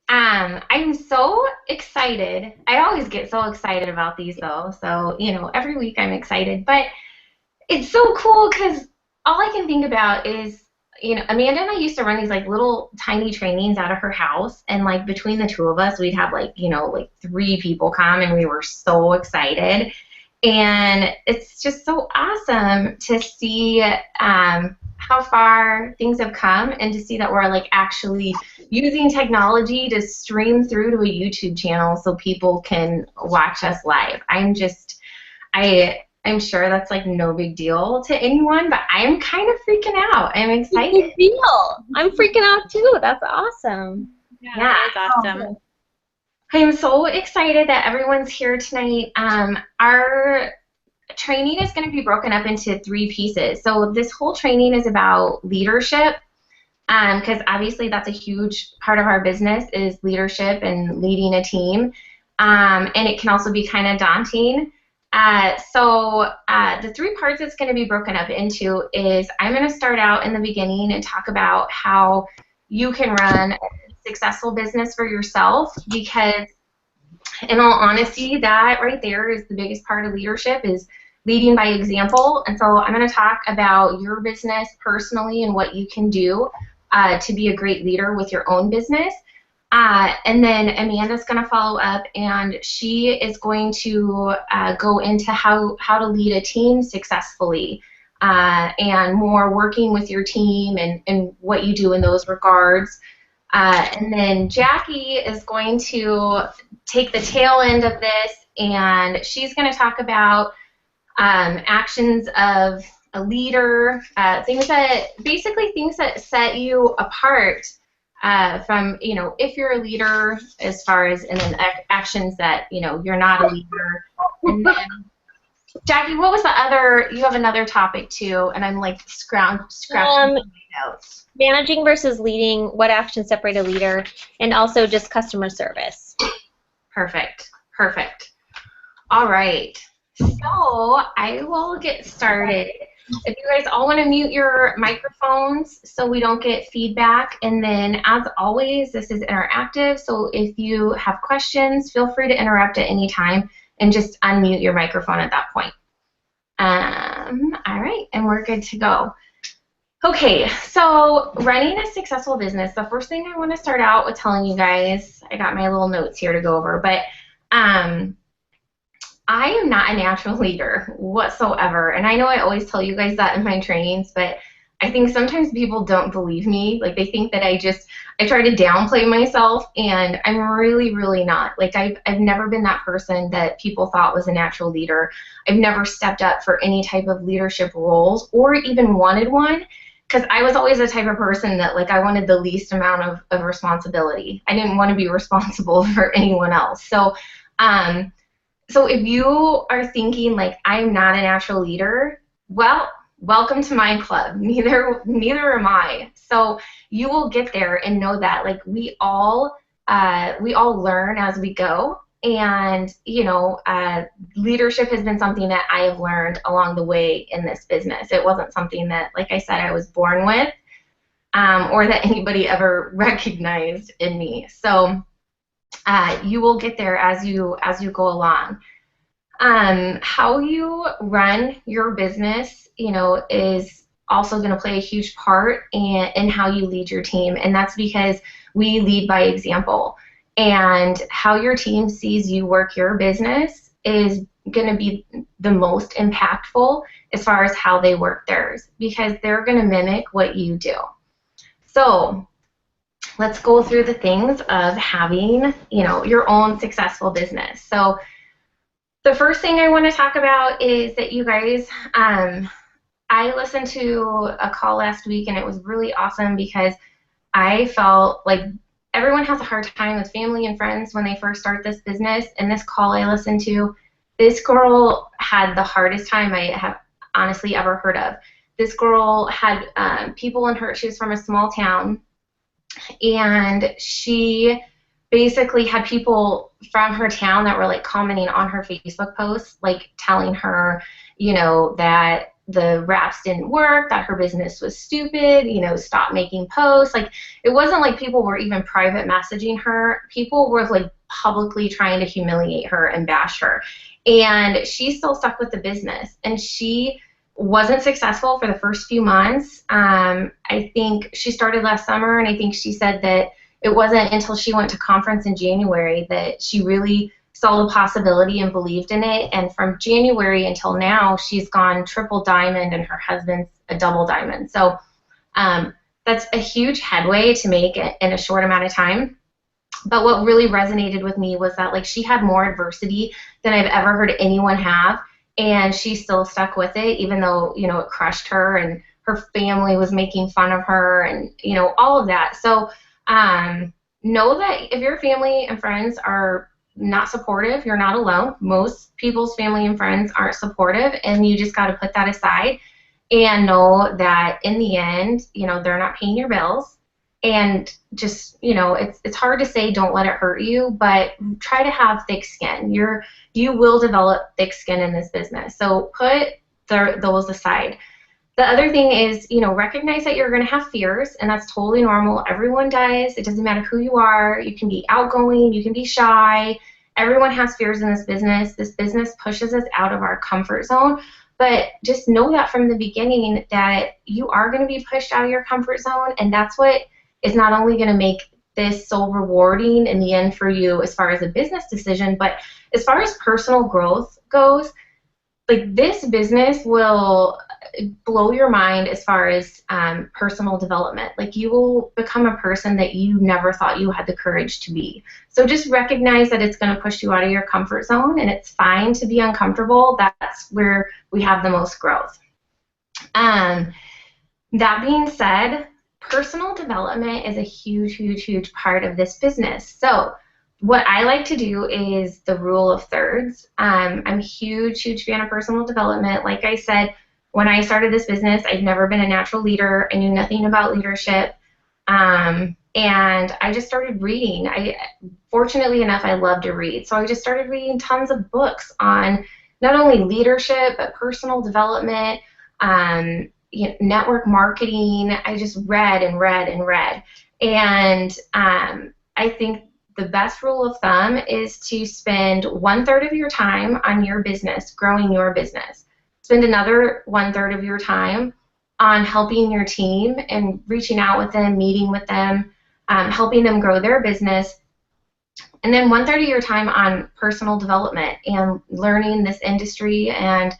I'm so excited. I always get so excited about these though. So, every week I'm excited. But it's so cool because all I can think about is, Amanda and I used to run these like little tiny trainings out of her house. And like between the two of us, we'd have like, like three people come and we were so excited. And it's just so awesome to see how far things have come and to see that we're like actually using technology to stream through to a YouTube channel so people can watch us live. I'm sure that's like no big deal to anyone, but I'm kind of freaking out. I'm excited. Big deal. I'm freaking out too. That's awesome. Yeah, Yeah. that is awesome. I'm so excited that everyone's here tonight. Our training is going to be broken up into three pieces. So this whole training is about leadership, because obviously that's a huge part of our business is leadership and leading a team, and it can also be kind of daunting. So the three parts it's going to be broken up into is I'm going to start out in the beginning and talk about how you can run a successful business for yourself because in all honesty, that right there is the biggest part of leadership is leading by example. And so I'm going to talk about your business personally and what you can do to be a great leader with your own business. And then Amanda's going to follow up, and she is going to go into how to lead a team successfully and more working with your team and what you do in those regards. And then Jackie is going to take the tail end of this, and she's going to talk about actions of a leader, basically things that set you apart from, if you're a leader, as far as, and then actions that, you're not a leader. And then, Jackie, what was the other, you have another topic too, and I'm like scratching my notes. Managing versus leading, what actions separate a leader, and also just customer service. Perfect. Perfect. All right. So I will get started. If you guys all want to mute your microphones so we don't get feedback, and then as always, this is interactive, so if you have questions, feel free to interrupt at any time and just unmute your microphone at that point. All right, and we're good to go. Okay, so running a successful business, the first thing I want to start out with telling you guys, I got my little notes here to go over, but I am not a natural leader whatsoever, and I know I always tell you guys that in my trainings, but I think sometimes people don't believe me. Like, they think that I try to downplay myself, and I'm really, really not. Like, I've never been that person that people thought was a natural leader. I've never stepped up for any type of leadership roles or even wanted one, because I was always the type of person that, like, I wanted the least amount of responsibility. I didn't want to be responsible for anyone else. So if you are thinking, like, I'm not a natural leader, well, welcome to my club. Neither am I. So you will get there and know that, like, we all learn as we go. And, leadership has been something that I have learned along the way in this business. It wasn't something that, like I said, I was born with or that anybody ever recognized in me. So you will get there as you go along. How you run your business, is also going to play a huge part in how you lead your team, and that's because we lead by example. And how your team sees you work your business is going to be the most impactful as far as how they work theirs, because they're going to mimic what you do. So let's go through the things of having, your own successful business. So the first thing I want to talk about is that you guys, I listened to a call last week, and it was really awesome because I felt like everyone has a hard time with family and friends when they first start this business. And this call I listened to, this girl had the hardest time I have honestly ever heard of. This girl had people in her, she was from a small town, and she basically had people from her town that were like commenting on her Facebook posts, like telling her, that the raps didn't work, that her business was stupid, stop making posts. Like, it wasn't like people were even private messaging her. People were like publicly trying to humiliate her and bash her. And she still stuck with the business. And she wasn't successful for the first few months. I think she started last summer, and I think she said that it wasn't until she went to conference in January that she really saw the possibility and believed in it. And from January until now, she's gone triple diamond, and her husband's a double diamond. So that's a huge headway to make in a short amount of time. But what really resonated with me was that, like, she had more adversity than I've ever heard anyone have, and she still stuck with it, even though, it crushed her, and her family was making fun of her, and, all of that. So know that if your family and friends are not supportive, you're not alone. Most people's family and friends aren't supportive, and you just got to put that aside and know that in the end, they're not paying your bills. And just, it's hard to say don't let it hurt you, but try to have thick skin. You will develop thick skin in this business. So put those aside. The other thing is, recognize that you're going to have fears, and that's totally normal. Everyone does. It doesn't matter who you are. You can be outgoing. You can be shy. Everyone has fears in this business. This business pushes us out of our comfort zone. But just know that from the beginning that you are going to be pushed out of your comfort zone, and that's what is not only going to make this so rewarding in the end for you as far as a business decision, but as far as personal growth goes, like, this business will blow your mind as far as personal development. Like, you will become a person that you never thought you had the courage to be. So just recognize that it's going to push you out of your comfort zone, and it's fine to be uncomfortable. That's where we have the most growth. That being said, personal development is a huge, huge, huge part of this business. So what I like to do is the rule of thirds. I'm a huge, huge fan of personal development. Like I said, when I started this business, I'd never been a natural leader. I knew nothing about leadership. And I just started reading. Fortunately enough, I love to read. So I just started reading tons of books on not only leadership, but personal development, network marketing. I just read and read and read. And I think the best rule of thumb is to spend 1/3 of your time on your business, growing your business. Spend another 1/3 of your time on helping your team and reaching out with them, meeting with them, helping them grow their business. And then 1/3 of your time on personal development and learning this industry and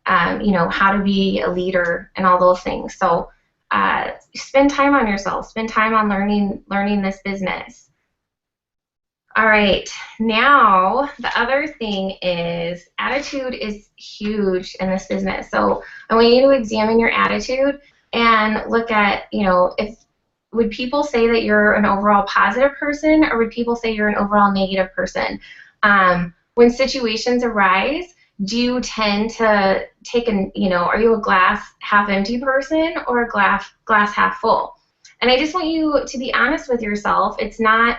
how to be a leader and all those things. So spend time on yourself. Spend time on learning this business. All right, now the other thing is attitude is huge in this business. So I want you to examine your attitude and look at, would people say that you're an overall positive person, or would people say you're an overall negative person? When situations arise, do you tend to take are you a glass half empty person or a glass half full? And I just want you to be honest with yourself. It's not,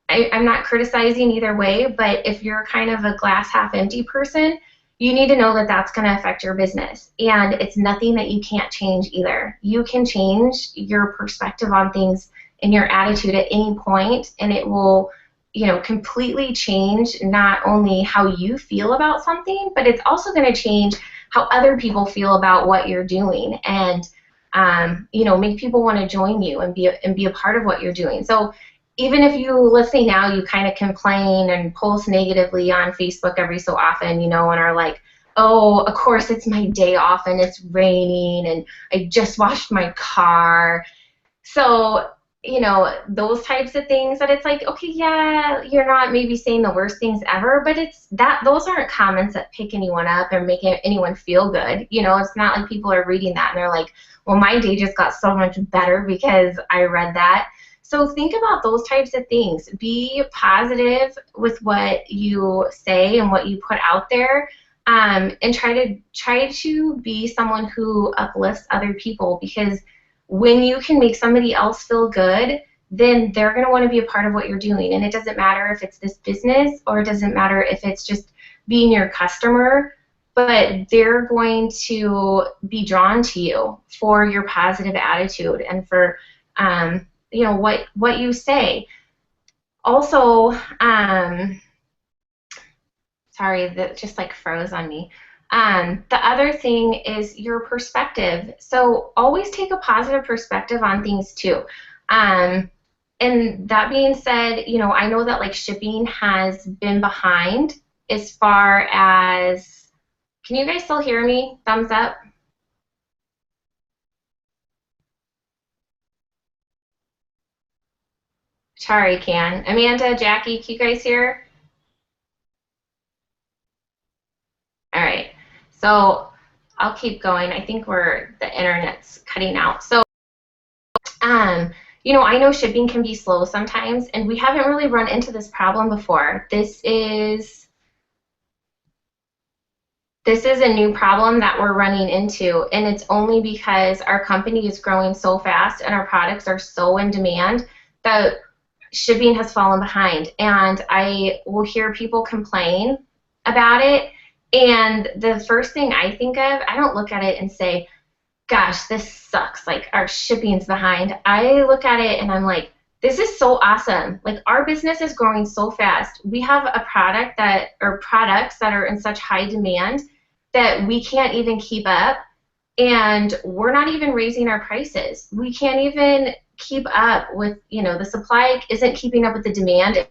I'm not criticizing either way, but if you're kind of a glass half empty person, you need to know that that's going to affect your business. And it's nothing that you can't change either. You can change your perspective on things and your attitude at any point, and it will completely change not only how you feel about something, but it's also going to change how other people feel about what you're doing, and make people want to join you and be a part of what you're doing. So even if you, let's say now you kind of complain and post negatively on Facebook every so often, and are like, oh, of course it's my day off and it's raining and I just washed my car. So those types of things that it's like, okay, yeah, you're not maybe saying the worst things ever, but those aren't comments that pick anyone up or make anyone feel good. It's not like people are reading that and they're like, well, my day just got so much better because I read that. So think about those types of things. Be positive with what you say and what you put out there, and try to be someone who uplifts other people, because when you can make somebody else feel good, then they're going to want to be a part of what you're doing. And it doesn't matter if it's this business or it doesn't matter if it's just being your customer. but they're going to be drawn to you for your positive attitude and for you know, what you say. Also, sorry, that just like froze on me. The other thing is your perspective. So always take a positive perspective on things too. And that being said, you know, I know that like shipping has been behind as far as, can you guys still hear me? Thumbs up. Sorry, can. Amanda, Jackie, can you guys hear? All right. So I'll keep going. I think the internet's cutting out. So, you know, I know shipping can be slow sometimes, and we haven't really run into this problem before. This is a new problem that we're running into, and it's only because our company is growing so fast and our products are so in demand that shipping has fallen behind. And I will hear people complain about it, and the first thing I think of, I don't look at it and say, gosh, this sucks, like our shipping's behind. I look at it and I'm like, this is so awesome. Like our business is growing so fast. We have a product or products that are in such high demand that we can't even keep up, and we're not even raising our prices. We can't even keep up with, you know, the supply isn't keeping up with the demand,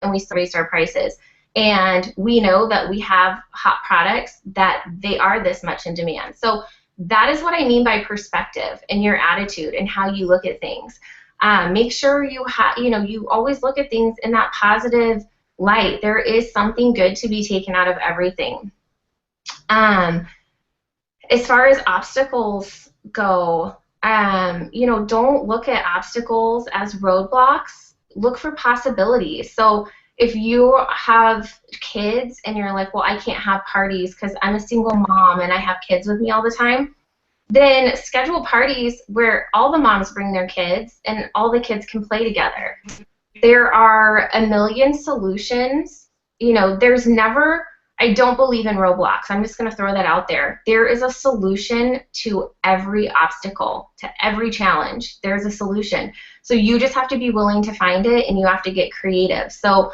and we still raised our prices. And we know that we have hot products that they are this much in demand. So that is what I mean by perspective and your attitude and how you look at things. Make sure you you always look at things in that positive light. There is something good to be taken out of everything. As far as obstacles go, you know, don't look at obstacles as roadblocks. Look for possibilities. So if you have kids and you're like, well, I can't have parties because I'm a single mom and I have kids with me all the time, then schedule parties where all the moms bring their kids and all the kids can play together. There are a million solutions. You know, there's never, I don't believe in roadblocks. I'm just going to throw that out there. There is a solution to every obstacle, to every challenge. There's a solution. So you just have to be willing to find it, and you have to get creative. So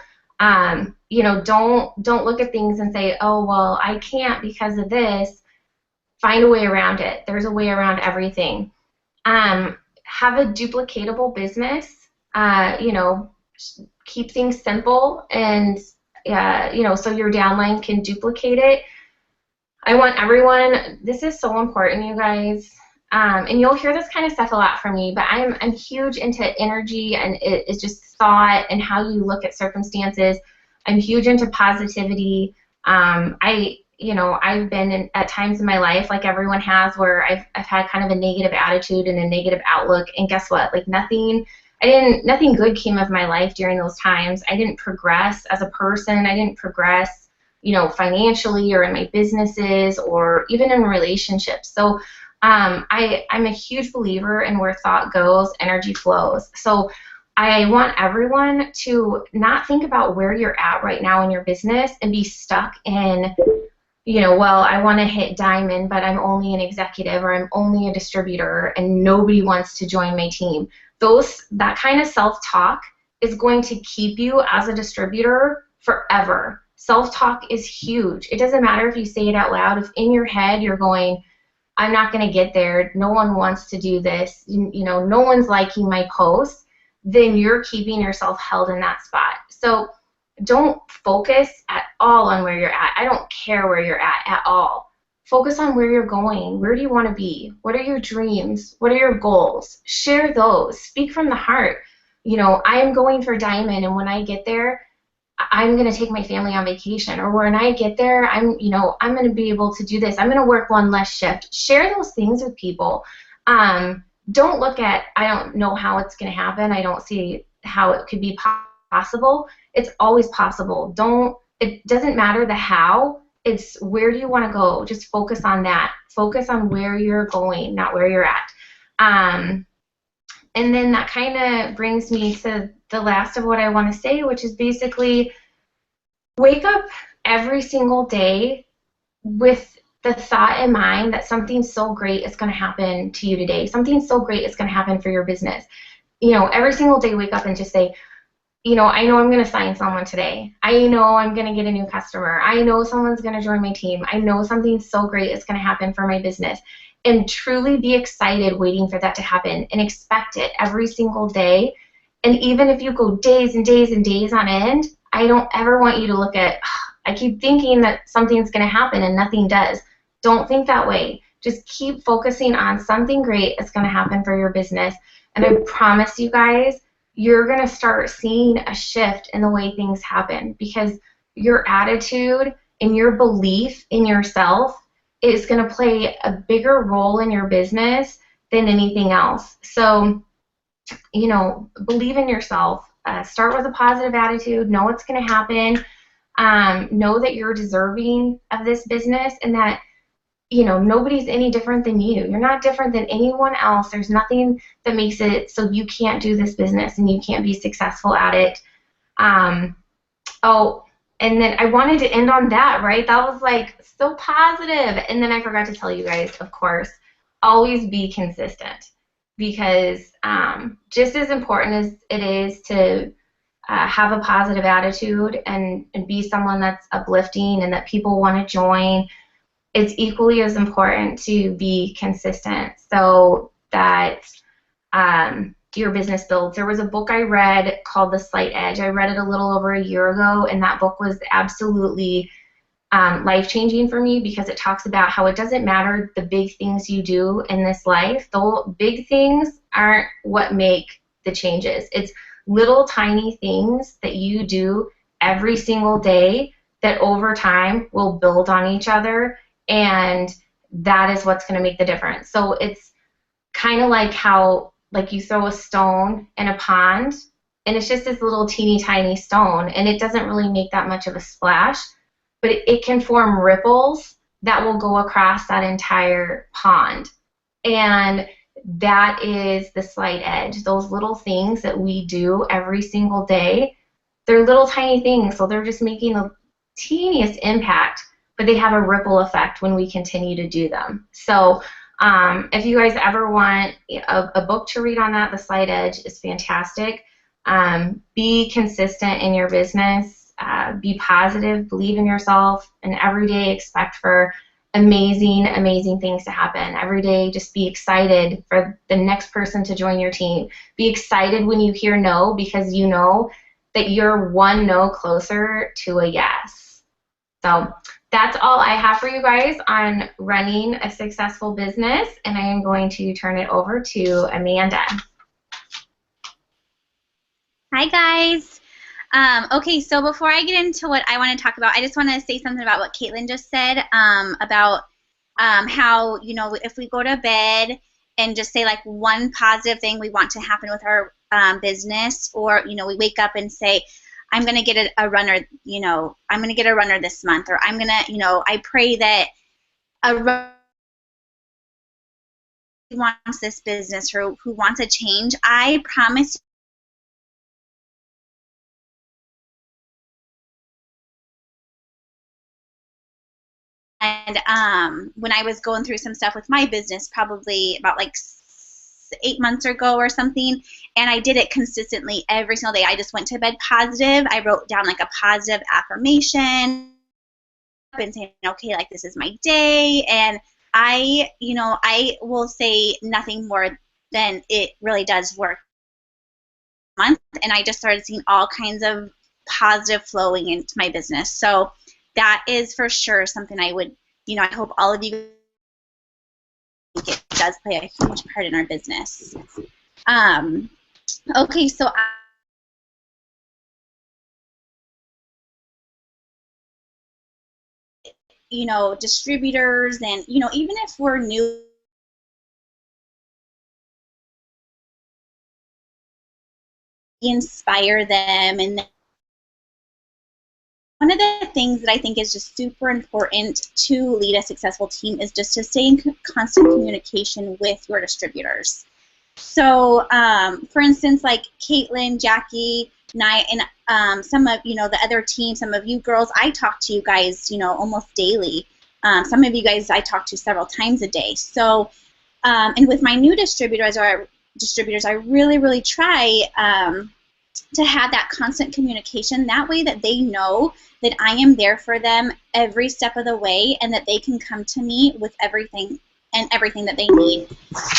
you know, don't look at things and say, oh, well, I can't because of this. Find a way around it. There's a way around everything. Have a duplicatable business. You know, keep things simple, and you know, so your downline can duplicate it. I want everyone, this is so important, you guys, and you'll hear this kind of stuff a lot from me, but I'm huge into energy, and it's just thought and how you look at circumstances. I'm huge into positivity. You know, I've been at times in my life, like everyone has, where I've had kind of a negative attitude and a negative outlook, and guess what? Like nothing good came of my life during those times. I didn't progress as a person. I didn't progress, you know, financially or in my businesses or even in relationships. So I'm a huge believer in where thought goes, energy flows. So I want everyone to not think about where you're at right now in your business and be stuck in, you know, well, I want to hit diamond, but I'm only an executive or I'm only a distributor and nobody wants to join my team. That kind of self-talk is going to keep you as a distributor forever. Self-talk is huge. It doesn't matter if you say it out loud. If in your head you're going, I'm not going to get there, no one wants to do this, you know, no one's liking my post, then you're keeping yourself held in that spot. So don't focus at all on where you're at. I don't care where you're at all. Focus on where you're going. Where do you want to be? What are your dreams? What are your goals? Share those. Speak from the heart. You know, I am going for diamond, and when I get there, I'm going to take my family on vacation. Or when I get there, I'm going to be able to do this. I'm going to work one less shift. Share those things with people. Don't look at, I don't know how it's going to happen. I don't see how it could be possible. It's always possible. It doesn't matter the how. It's where do you want to go. Just focus on that. Focus on where you're going, not where you're at. And then that kind of brings me to the last of what I want to say, which is basically wake up every single day with the thought in mind that something so great is going to happen to you today. Something so great is going to happen for your business. You know, every single day wake up and just say, you know, I know I'm going to sign someone today. I know I'm going to get a new customer. I know someone's going to join my team. I know something so great is going to happen for my business. And truly be excited waiting for that to happen and expect it every single day. And even if you go days and days and days on end, I don't ever want you to look at, I keep thinking that something's going to happen and nothing does. Don't think that way. Just keep focusing on something great that's going to happen for your business. And I promise you guys, you're going to start seeing a shift in the way things happen, because your attitude and your belief in yourself is going to play a bigger role in your business than anything else. So, you know, believe in yourself. Start with a positive attitude. Know what's going to happen. Know that you're deserving of this business, and that, you know, nobody's any different than you. You're not different than anyone else. There's nothing that makes it so you can't do this business and you can't be successful at it. Oh, and then I wanted to end on that, right? That was like so positive. And then I forgot to tell you guys, of course, always be consistent, because just as important as it is to have a positive attitude and be someone that's uplifting and that people want to join, it's equally as important to be consistent so that your business builds. There was a book I read called The Slight Edge. I read it a little over a year ago, and that book was absolutely life-changing for me, because it talks about how it doesn't matter the big things you do in this life. The big things aren't what make the changes. It's little tiny things that you do every single day that over time will build on each other, and that is what's going to make the difference. So it's kind of like how, like, you throw a stone in a pond, and it's just this little teeny tiny stone, and it doesn't really make that much of a splash, but it can form ripples that will go across that entire pond. And that is the slight edge. Those little things that we do every single day, they're little tiny things, so they're just making the teeniest impact, but they have a ripple effect when we continue to do them. So if you guys ever want a book to read on that, The Slight Edge is fantastic. Be consistent in your business. Be positive. Believe in yourself. And every day expect for amazing, amazing things to happen. Every day just be excited for the next person to join your team. Be excited when you hear no, because you know that you're one no closer to a yes. So that's all I have for you guys on running a successful business, and I am going to turn it over to Amanda. Hi, guys. Okay, so before I get into what I want to talk about, I just want to say something about what Caitlin just said about how, you know, if we go to bed and just say like one positive thing we want to happen with our business, or, you know, we wake up and say, I'm going to get a runner, you know, I'm going to get a runner this month, or I'm going to, you know, I pray that a runner who wants this business or who wants a change, I promise you. And when I was going through some stuff with my business, probably about like 8 months ago or something, and I did it consistently every single day. I just went to bed positive. I wrote down like a positive affirmation and saying, okay, like this is my day, and I, you know, I will say nothing more than it really does work. Month, and I just started seeing all kinds of positive flowing into my business. So that is for sure something I would, you know, I hope all of you, it does play a huge part in our business. Okay, so you know, distributors, and, you know, even if we're new, inspire them. And one of the things that I think is just super important to lead a successful team is just to stay in constant communication with your distributors. So, for instance, like Caitlin, Jackie, and some of, you know, the other team, some of you girls, I talk to you guys, you know, almost daily. Some of you guys I talk to several times a day. So, and with my new distributors, I really, really try to have that constant communication. That way that they know that I am there for them every step of the way, and that they can come to me with everything that they need.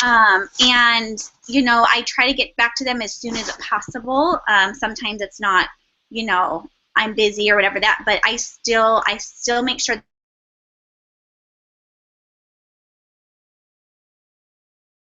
And you know, I try to get back to them as soon as possible. Sometimes it's not, you know, I'm busy or whatever that, but I still make sure.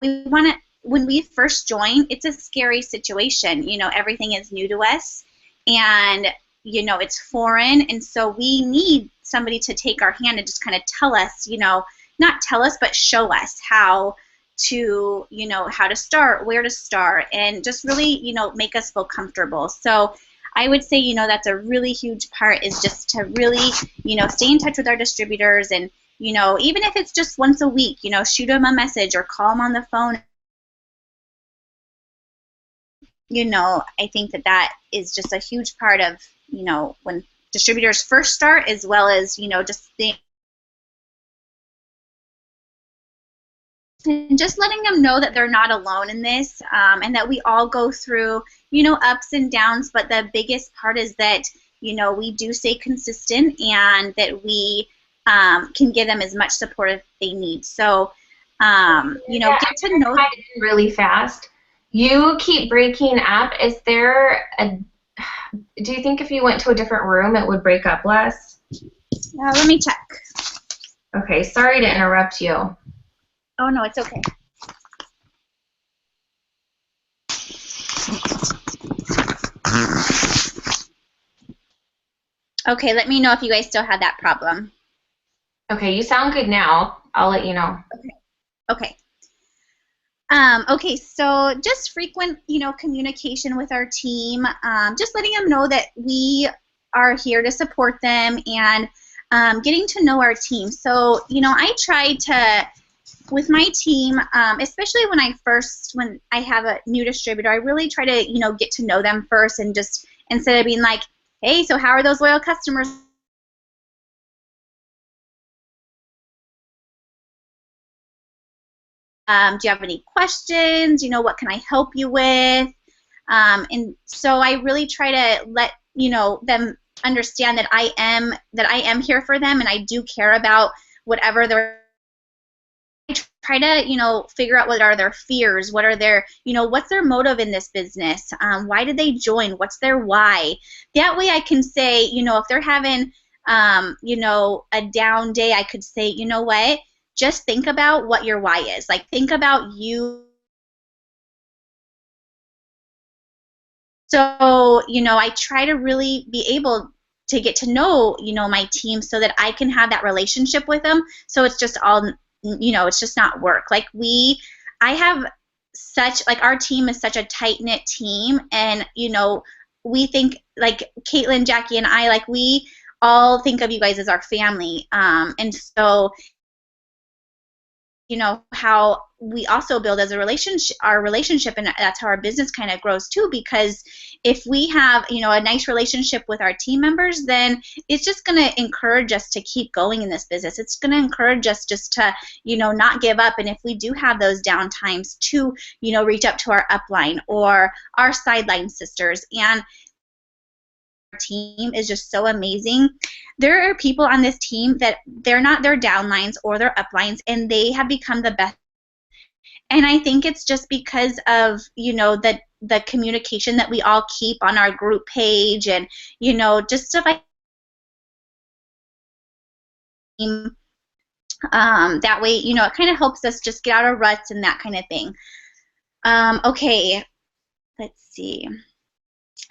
We want to, when we first join, it's a scary situation. You know, everything is new to us, and you know, it's foreign, and so we need somebody to take our hand and just kind of tell us, you know, not tell us, but show us how to, you know, how to start, where to start, and just really, you know, make us feel comfortable. So I would say, you know, that's a really huge part, is just to really, you know, stay in touch with our distributors, and you know, even if it's just once a week, you know, shoot them a message or call them on the phone. You know, I think that that is just a huge part of, you know, when distributors first start, as well as, you know, just letting them know that they're not alone in this, and that we all go through, you know, ups and downs, but the biggest part is that, you know, we do stay consistent, and that we can give them as much support as they need. So, you know, get to know really fast. You keep breaking up. Is there a? Do you think if you went to a different room, it would break up less? Let me check. Okay, sorry to interrupt you. Oh no, it's okay. Okay, let me know if you guys still have that problem. Okay, you sound good now. I'll let you know. Okay. Okay, so just frequent, you know, communication with our team, just letting them know that we are here to support them, and getting to know our team. So, you know, I try to, with my team, especially when I have a new distributor, I really try to, you know, get to know them first, and just, instead of being like, hey, so how are those loyal customers? Do you have any questions? You know, what can I help you with? And so I really try to let, you know, them understand that I am here for them, and I do care about whatever they're. I try to, you know, figure out what are their fears, what are their, you know, what's their motive in this business, why did they join, what's their why. That way I can say, you know, if they're having, you know, a down day, I could say, you know what, just think about what your why is. Like, think about you. So, you know, I try to really be able to get to know, you know, my team, so that I can have that relationship with them. So it's just all, you know, it's just not work. Like I have such, like, our team is such a tight-knit team, and, you know, we think, like, Caitlin, Jackie, and I, like, we all think of you guys as our family. And so, you know, how we also build as a relationship, our relationship, and that's how our business kind of grows too, because if we have, you know, a nice relationship with our team members, then it's just going to encourage us to keep going in this business. It's going to encourage us just to, you know, not give up. And if we do have those down times, to, you know, reach up to our upline or our sideline sisters. And team is just so amazing. There are people on this team that they're not their downlines or their uplines, and they have become the best. And I think it's just because of, you know, the communication that we all keep on our group page, and, you know, just stuff like that way, you know, it kind of helps us just get out of ruts and that kind of thing. Okay, let's see.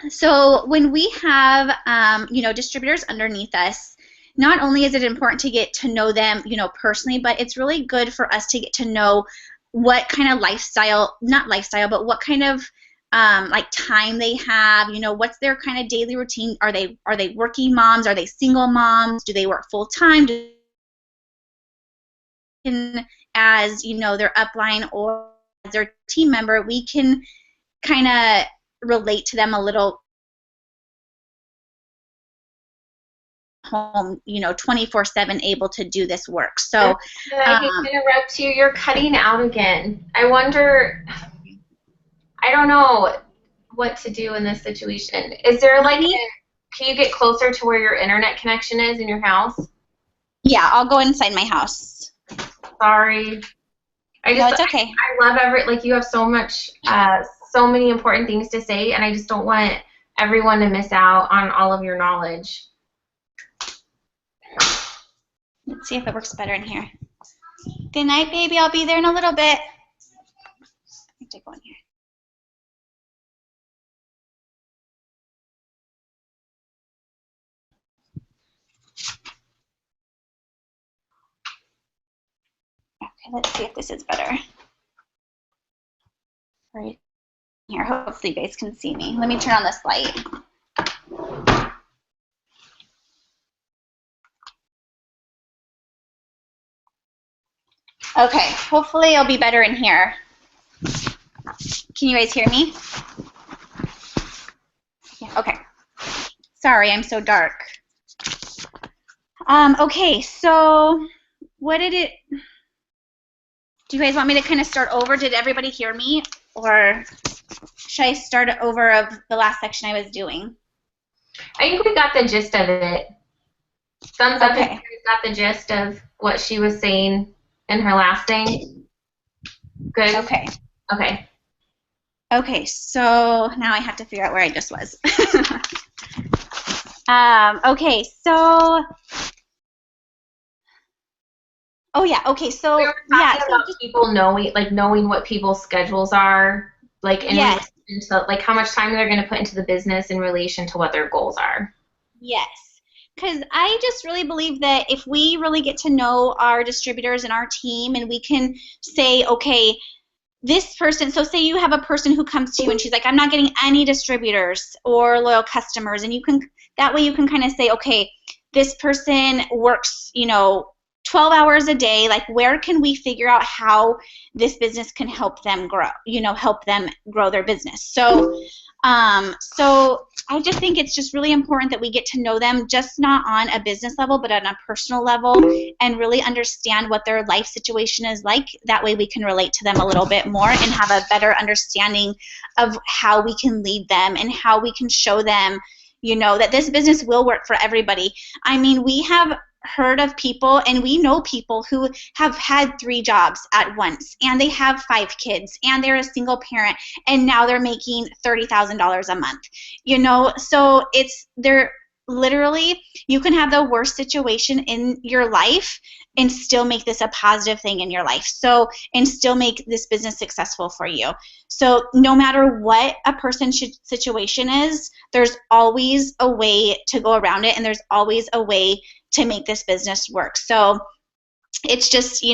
So when we have, you know, distributors underneath us, not only is it important to get to know them, you know, personally, but it's really good for us to get to know what kind of lifestyle, not lifestyle, but what kind of like time they have, you know, what's their kind of daily routine. Are they working moms? Are they single moms? Do they work full time? As, you know, their upline or as their team member, we can kind of relate to them a little home, 24/7 able to do this work. So I hate to interrupt you. You're cutting out again. I wonder, I don't know what to do in this situation. Is there can you get closer to where your internet connection is in your house? Yeah, I'll go inside my house. Sorry. No, it's okay. I love you have so much, so many important things to say, and I just don't want everyone to miss out on all of your knowledge. Let's see if it works better in here. Good night, baby. I'll be there in a little bit. I have to go in here. Okay, let's see if this is better. Right here. Hopefully you guys can see me. Let me turn on this light. Okay, hopefully it'll be better in here. Can you guys hear me? Yeah, okay. Sorry, I'm so dark. Okay, so what did it... Do you guys want me to kind of start over? Did everybody hear me? Or should I start over of the last section I was doing? I think we got the gist of it. Thumbs up if you guys got the gist of what she was saying in her last thing. Good? Okay. Okay. Okay, so now I have to figure out where I just was. Okay, so... Oh yeah. Okay. So we were talking about people knowing what people's schedules are, yes. Into how much time they're going to put into the business in relation to what their goals are. Yes, because I just really believe that if we really get to know our distributors and our team, and we can say, okay, this person. So say you have a person who comes to you and she's like, I'm not getting any distributors or loyal customers, and that way you can kind of say, okay, this person works, 12 hours a day, where can we figure out how this business can help them grow, help them grow their business. So I just think it's just really important that we get to know them, just not on a business level, but on a personal level, and really understand what their life situation is like. That way we can relate to them a little bit more and have a better understanding of how we can lead them and how we can show them, that this business will work for everybody. I mean, we have heard of people, and we know people who have had 3 jobs at once, and they have 5 kids, and they're a single parent, and now they're making $30,000 a month. So they're literally, you can have the worst situation in your life and still make this a positive thing in your life. So, and still make this business successful for you. So no matter what a person's situation is, there's always a way to go around it, and there's always a way to make this business work. So it's just,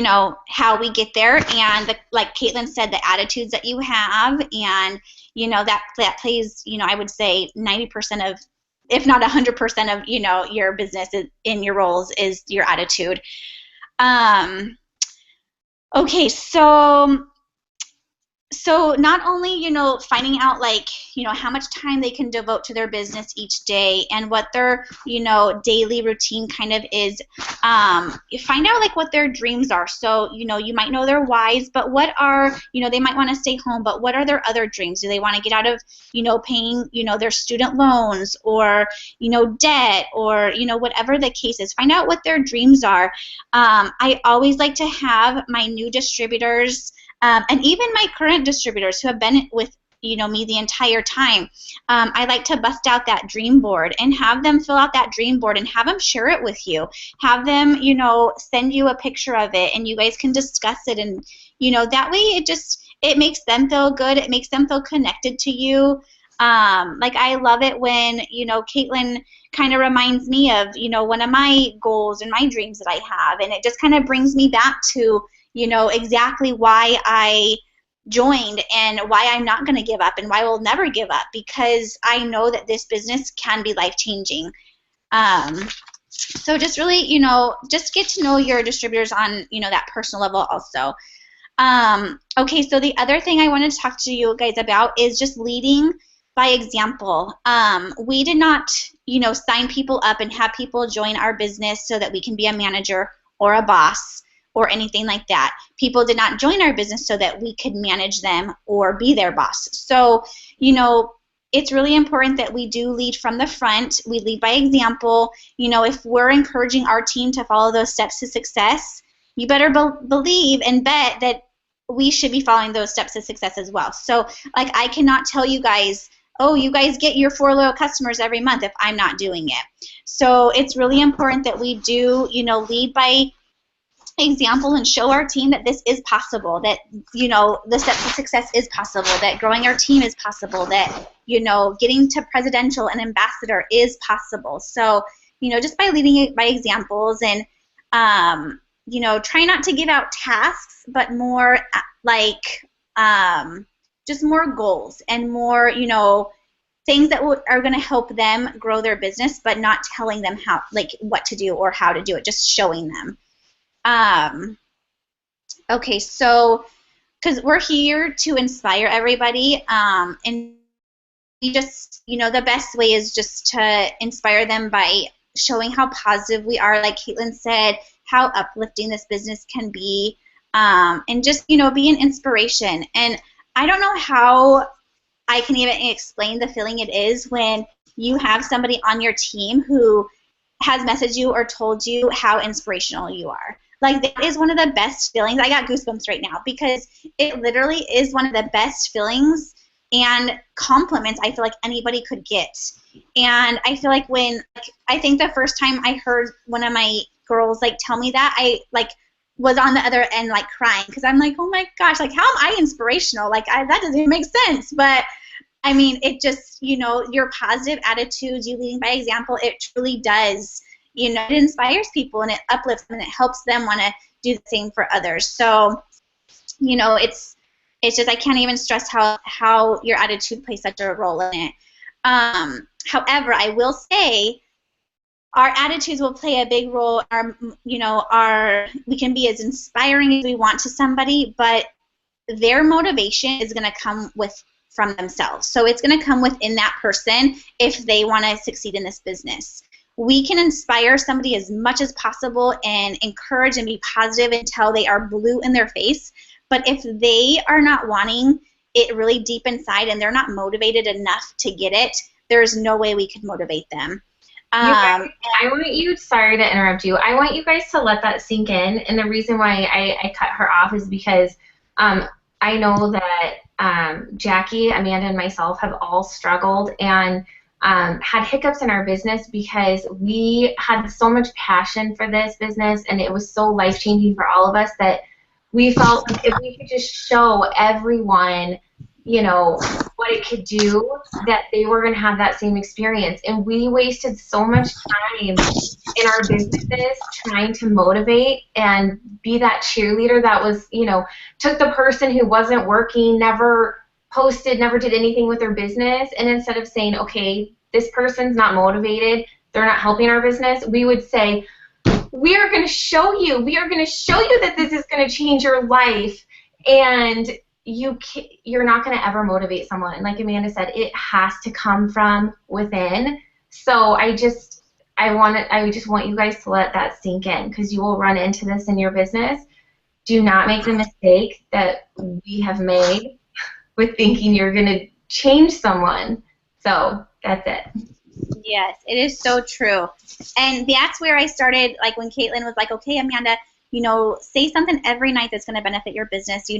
how we get there, and like Caitlin said, the attitudes that you have, and, that plays, I would say 90% of, if not 100% of, your business in your roles is your attitude. Okay, so not only, finding out how much time they can devote to their business each day and what their, daily routine kind of is, find out what their dreams are. So, you might know their whys, but what are, they might want to stay home, but what are their other dreams? Do they want to get out of, paying, their student loans or, debt or, whatever the case is. Find out what their dreams are. I always like to have my new distributors, and even my current distributors who have been with me the entire time, I like to bust out that dream board and have them fill out that dream board and have them share it with you. Have them, send you a picture of it, and you guys can discuss it, and that way it makes them feel good. It makes them feel connected to you. I love it when Caitlin kind of reminds me of one of my goals and my dreams that I have, and it just kind of brings me back to exactly why I joined and why I'm not going to give up and why I will never give up, because I know that this business can be life-changing. So just really, just get to know your distributors on, that personal level also. Okay, so the other thing I wanted to talk to you guys about is just leading by example. We did not, sign people up and have people join our business so that we can be a manager or a boss or anything like that. People did not join our business so that we could manage them or be their boss. So, it's really important that we do lead from the front. We lead by example. If we're encouraging our team to follow those steps to success, you better believe and bet that we should be following those steps to success as well. So, I cannot tell you guys, oh, you guys get your 4 loyal customers every month if I'm not doing it. So it's really important that we do, lead by example and show our team that this is possible, that, the steps to success is possible, that growing our team is possible, that, getting to presidential and ambassador is possible. So, just by leading it by examples and, try not to give out tasks, but more just more goals and more, things that are going to help them grow their business, but not telling them how, what to do or how to do it, just showing them. Okay, so because we're here to inspire everybody, and we just, the best way is just to inspire them by showing how positive we are, like Caitlin said, how uplifting this business can be, and just, be an inspiration. And I don't know how I can even explain the feeling it is when you have somebody on your team who has messaged you or told you how inspirational you are. That is one of the best feelings. I got goosebumps right now because it literally is one of the best feelings and compliments I feel like anybody could get. And I feel like I think the first time I heard one of my girls tell me that, I was on the other end crying because I'm like, oh my gosh, how am I inspirational? That doesn't even make sense. But I mean, it just, your positive attitudes, you leading by example, it truly does. It inspires people and it uplifts them and it helps them want to do the same for others. So, it's just, I can't even stress how your attitude plays such a role in it. However, I will say our attitudes will play a big role. We can be as inspiring as we want to somebody, but their motivation is going to come from themselves. So it's going to come within that person if they want to succeed in this business. We can inspire somebody as much as possible and encourage and be positive until they are blue in their face. But if they are not wanting it really deep inside and they're not motivated enough to get it, there's no way we can motivate them. I want you, sorry to interrupt you, I want you guys to let that sink in. And the reason why I cut her off is because I know that Jackie, Amanda, and myself have all struggled and had hiccups in our business because we had so much passion for this business and it was so life-changing for all of us that we felt like if we could just show everyone, what it could do, that they were going to have that same experience. And we wasted so much time in our businesses trying to motivate and be that cheerleader that was, took the person who wasn't working, never posted, never did anything with their business, and instead of saying, okay, this person's not motivated, they're not helping our business, we would say, we are going to show you that this is going to change your life, and you're not going to ever motivate someone. And like Amanda said, it has to come from within. So I just want you guys to let that sink in, because you will run into this in your business. Do not make the mistake that we have made with thinking you're going to change someone. So that's it. Yes, it is so true. And that's where I started, when Caitlin was like, okay, Amanda, say something every night that's going to benefit your business.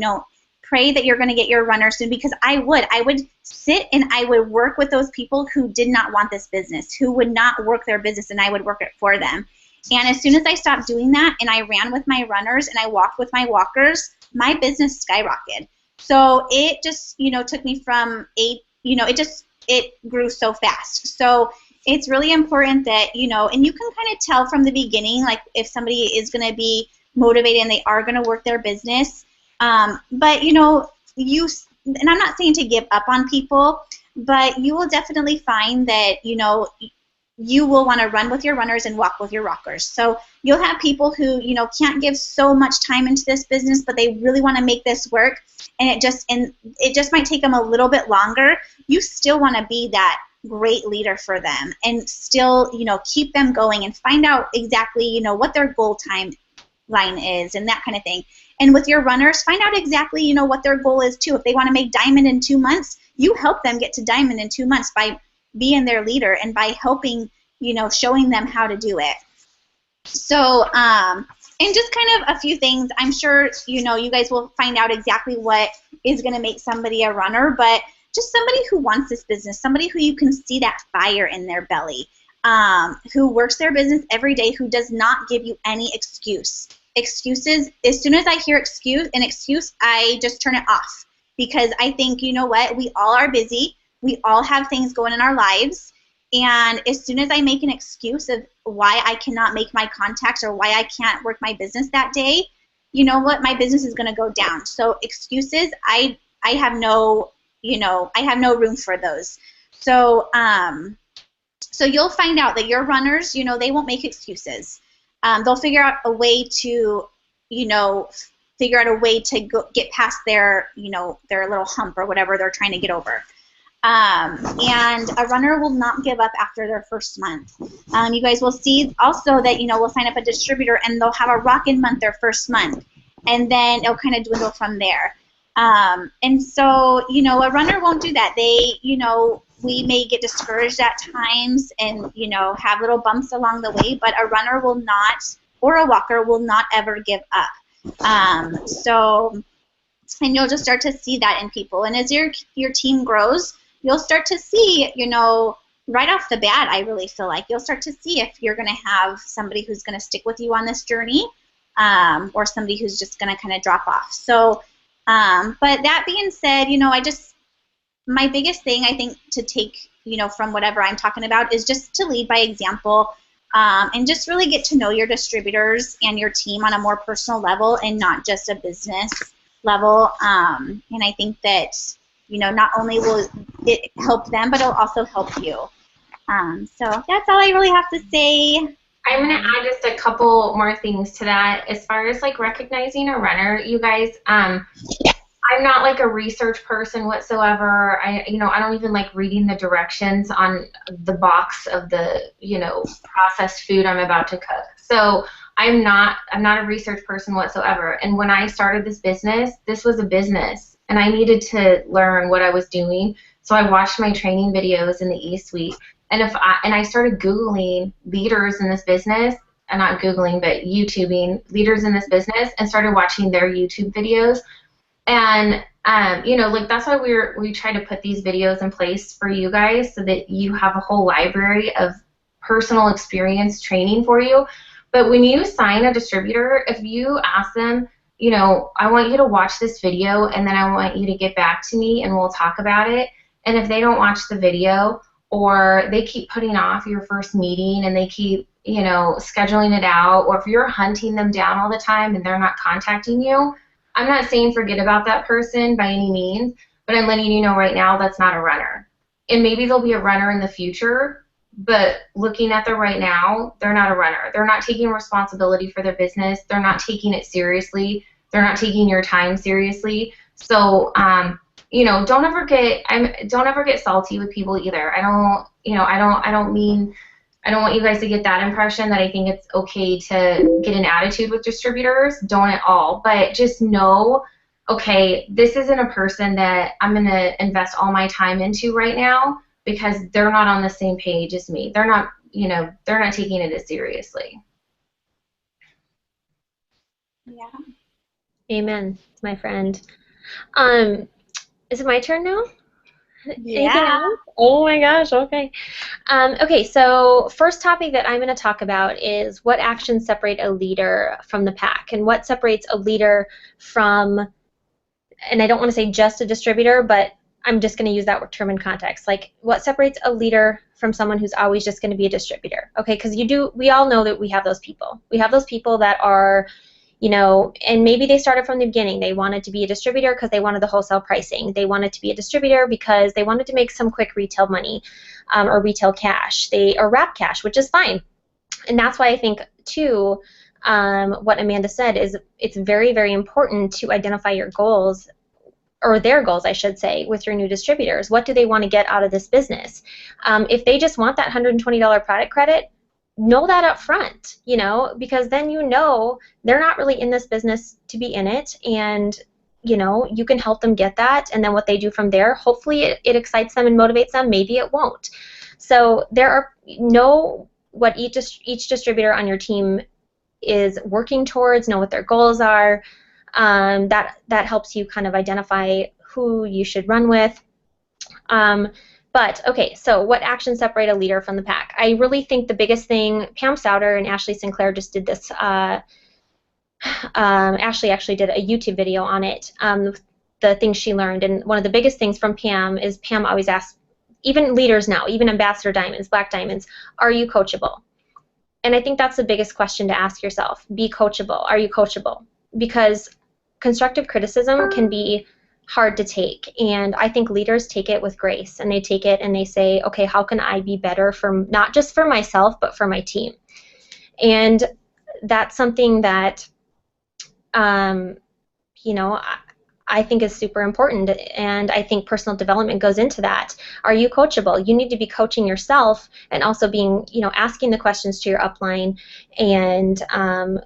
Pray that you're going to get your runner soon, because I would sit and I would work with those people who did not want this business, who would not work their business, and I would work it for them. And as soon as I stopped doing that and I ran with my runners and I walked with my walkers, my business skyrocketed. So it just, took me from it grew so fast. So it's really important that, and you can kind of tell from the beginning, if somebody is going to be motivated and they are going to work their business. But, and I'm not saying to give up on people, but you will definitely find that, you will want to run with your runners and walk with your rockers. So you'll have people who, can't give so much time into this business, but they really want to make this work, and it just might take them a little bit longer. You still want to be that great leader for them and still, keep them going and find out exactly, what their goal timeline is and that kind of thing. And with your runners, find out exactly, what their goal is too. If they want to make diamond in 2 months, you help them get to diamond in 2 months by being their leader and by helping, showing them how to do it. So, and just kind of a few things. I'm sure, you guys will find out exactly what is going to make somebody a runner, but just somebody who wants this business, somebody who you can see that fire in their belly, who works their business every day, who does not give you any excuses. As soon as I hear an excuse, I just turn it off, because I think, you know what, we all are busy. We all have things going in our lives. And as soon as I make an excuse of why I cannot make my contacts or why I can't work my business that day, you know what, my business is going to go down. So excuses, I have no, I have no room for those. So, so you'll find out that your runners, they won't make excuses. They'll figure out a way to, get past their, their little hump or whatever they're trying to get over. And a runner will not give up after their first month. You guys will see also that, we'll sign up a distributor and they'll have a rockin' month their first month. And then it'll kind of dwindle from there. And so, a runner won't do that. They, we may get discouraged at times and, have little bumps along the way, but a runner will not, or a walker will not ever give up. So, and you'll just start to see that in people. And as your team grows, you'll start to see, right off the bat, I really feel like you'll start to see if you're going to have somebody who's going to stick with you on this journey, or somebody who's just going to kind of drop off. So, but that being said, my biggest thing I think to take, from whatever I'm talking about is just to lead by example, and just really get to know your distributors and your team on a more personal level and not just a business level. And I think that, not only will it help them, but it'll also help you. So that's all I really have to say. I'm going to add just a couple more things to that. As far as like recognizing a runner, you guys, I'm not like a research person whatsoever. I don't even like reading the directions on the box of the, processed food I'm about to cook. So I'm not a research person whatsoever. And when I started this business, this was a business, and I needed to learn what I was doing. So I watched my training videos in the E-Suite, and I started Googling leaders in this business, and not Googling, but YouTubing leaders in this business, and started watching their YouTube videos. And like that's why we try to put these videos in place for you guys, so that you have a whole library of personal experience training for you. But when you sign a distributor, if you ask them, I want you to watch this video, and then I want you to get back to me, and we'll talk about it. And if they don't watch the video, or they keep putting off your first meeting, and they keep, scheduling it out, or if you're hunting them down all the time and they're not contacting you, I'm not saying forget about that person by any means, but I'm letting you know right now that's not a runner. And maybe they'll be a runner in the future, but looking at them right now, they're not a runner. They're not taking responsibility for their business. They're not taking it seriously. They're not taking your time seriously. So, don't ever get salty with people either. I don't want you guys to get that impression that I think it's okay to get an attitude with distributors. Don't at all. But just know, okay, this isn't a person that I'm going to invest all my time into right now, because they're not on the same page as me. They're not, they're not taking it as seriously. Yeah. Amen, my friend. Is it my turn now? Yeah. Anything else? Oh my gosh, okay. Okay, so first topic that I'm going to talk about is what actions separate a leader from the pack, and what separates a leader from, and I don't want to say just a distributor, but I'm just going to use that term in context. Like, what separates a leader from someone who's always just going to be a distributor? Okay, because we all know that we have those people. We have those people that are, and maybe they started from the beginning. They wanted to be a distributor because they wanted the wholesale pricing. They wanted to be a distributor because they wanted to make some quick retail money, or retail cash, or wrap cash, which is fine. And that's why I think, too, what Amanda said is it's very, very important to identify your goals or their goals, I should say, with your new distributors. What do they want to get out of this business? If they just want that $120 product credit, know that up front, you know, because then you know they're not really in this business to be in it, and you know, you can help them get that, and then what they do from there, hopefully it excites them and motivates them, maybe it won't. So know what each distributor on your team is working towards, know what their goals are. That helps you kind of identify who you should run with. But, okay, so what actions separate a leader from the pack? I really think the biggest thing, Pam Souter and Ashley Sinclair just did this. Ashley actually did a YouTube video on it, the things she learned. And one of the biggest things from Pam is Pam always asks, even leaders now, even Ambassador Diamonds, Black Diamonds, are you coachable? And I think that's the biggest question to ask yourself. Be coachable. Are you coachable? Because constructive criticism can be hard to take, and I think leaders take it with grace, and they take it and they say, okay, how can I be better for not just for myself but for my team? And that's something that you know, I think is super important, and I think personal development goes into that. Are you coachable? You need to be coaching yourself, and also being, you know, asking the questions to your upline, and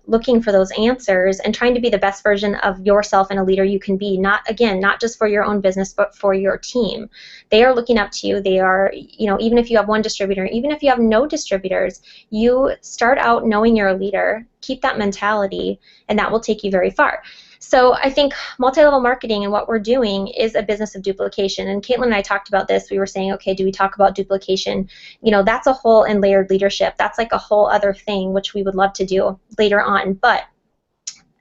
looking for those answers, and trying to be the best version of yourself and a leader you can be. Not just for your own business, but for your team. They are looking up to you. They are, you know, even if you have one distributor, even if you have no distributors, you start out knowing you're a leader. Keep that mentality, and that will take you very far. So I think multi-level marketing and what we're doing is a business of duplication. And Caitlin and I talked about this. We were saying, okay, do we talk about duplication? You know, that's a whole, and layered leadership. That's like a whole other thing, which we would love to do later on. But,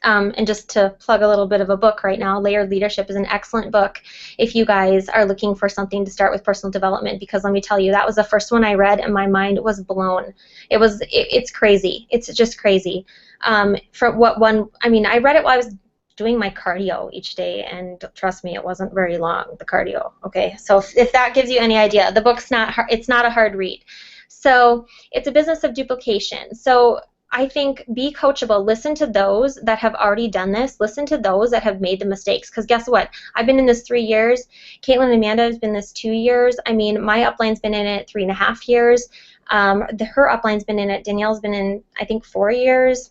and just to plug a little bit of a book right now, Layered Leadership is an excellent book if you guys are looking for something to start with personal development, because let me tell you, that was the first one I read and my mind was blown. It's crazy. It's just crazy. I read it while I was doing my cardio each day, and trust me, it wasn't very long, the cardio. Okay, so if that gives you any idea, the book's not hard, it's not a hard read. So it's a business of duplication. So I think be coachable. Listen to those that have already done this. Listen to those that have made the mistakes, because guess what? I've been in this 3 years. Caitlin and Amanda has been this 2 years. I mean, my upline's been in it 3.5 years. Her upline's been in it. Danielle's been in, I think, 4 years.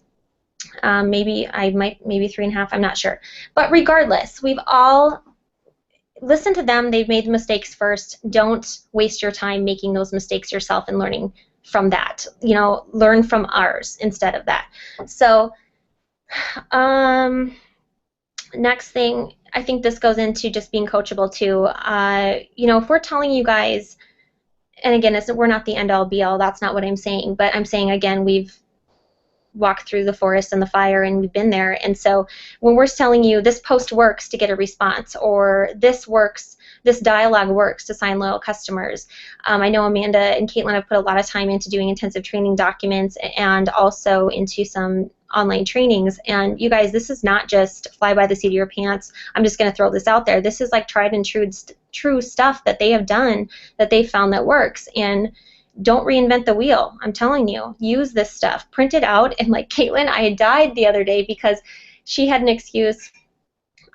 Maybe 3.5, I'm not sure. But regardless, we've all listened to them. They've made the mistakes first. Don't waste your time making those mistakes yourself and learning from that. You know, learn from ours instead of that. So next thing, I think this goes into just being coachable too. You know, if we're telling you guys, and again, we're not the end-all be-all, that's not what I'm saying, but I'm saying, again, we've walk through the forest and the fire, and we've been there. And so when we're telling you this post works to get a response, or this works, this dialogue works to sign loyal customers. I know Amanda and Caitlin have put a lot of time into doing intensive training documents and also into some online trainings. And you guys, this is not just fly by the seat of your pants. I'm just going to throw this out there. This is like tried and true stuff that they have done, that they found that works. And don't reinvent the wheel. I'm telling you, use this stuff. Print it out. And like Caitlin, I died the other day because she had an excuse.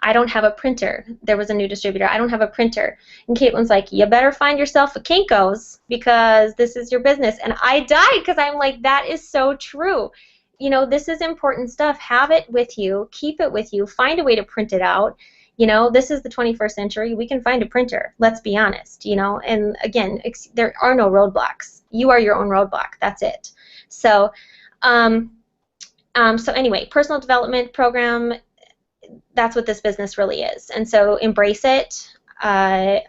I don't have a printer. There was a new distributor. I don't have a printer. And Caitlin's like, you better find yourself a Kinko's because this is your business. And I died because I'm like, that is so true. You know, this is important stuff. Have it with you. Keep it with you. Find a way to print it out. You know, this is the 21st century. We can find a printer. Let's be honest, you know. And again, there are no roadblocks. You are your own roadblock. That's it. So, so anyway, personal development program, that's what this business really is. And so embrace it. I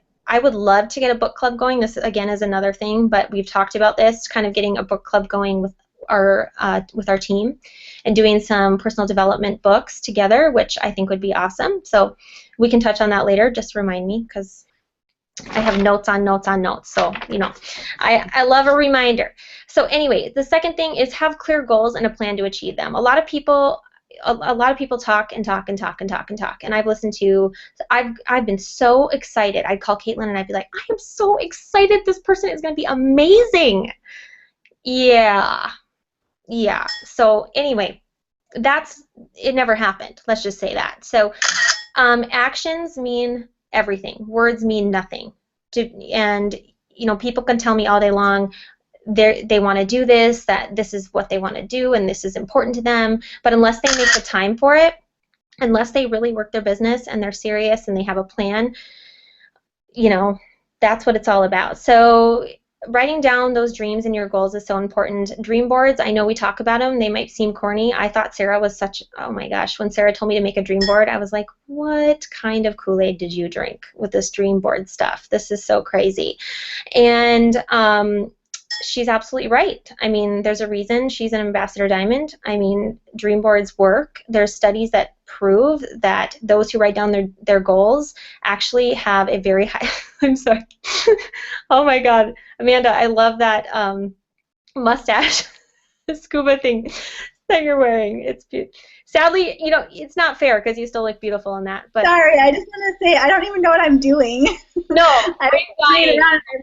would love to get a book club going. This, again, is another thing, but we've talked about this, kind of getting a book club going with our team and doing some personal development books together, which I think would be awesome. So we can touch on that later. Just remind me, because I have notes on notes on notes. So, you know, I love a reminder. So anyway, the second thing is have clear goals and a plan to achieve them. A lot of people talk and talk and talk and talk and talk. And I've listened to, I've been so excited. I'd call Caitlin and I'd be like, I am so excited. This person is going to be amazing. Yeah. So anyway, it never happened. Let's just say that. So Actions mean everything. Words mean nothing. And people can tell me all day long they want to do this, that this is what they want to do, and this is important to them. But unless they make the time for it, unless they really work their business and they're serious and they have a plan, that's what it's all about. So writing down those dreams and your goals is so important. Dream boards, I know we talk about them. They might seem corny. I thought Sarah was oh my gosh, when Sarah told me to make a dream board, I was like, what kind of Kool-Aid did you drink with this dream board stuff? This is so crazy. And she's absolutely right. I mean, there's a reason she's an Ambassador Diamond. I mean, dream boards work. There's studies that prove that those who write down their goals actually have a very high I'm sorry. Oh my God. Amanda, I love that mustache scuba thing that you're wearing. It's beautiful. Sadly, it's not fair because you still look beautiful in that. But sorry, I just want to say I don't even know what I'm doing. No, I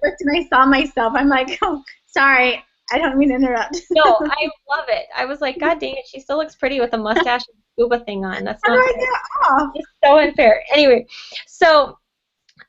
looked and I saw myself. I'm like, oh, sorry, I don't mean to interrupt. No, I love it. I was like, God dang it, she still looks pretty with a mustache and scuba thing on. That's not fair. It's so unfair. Anyway, so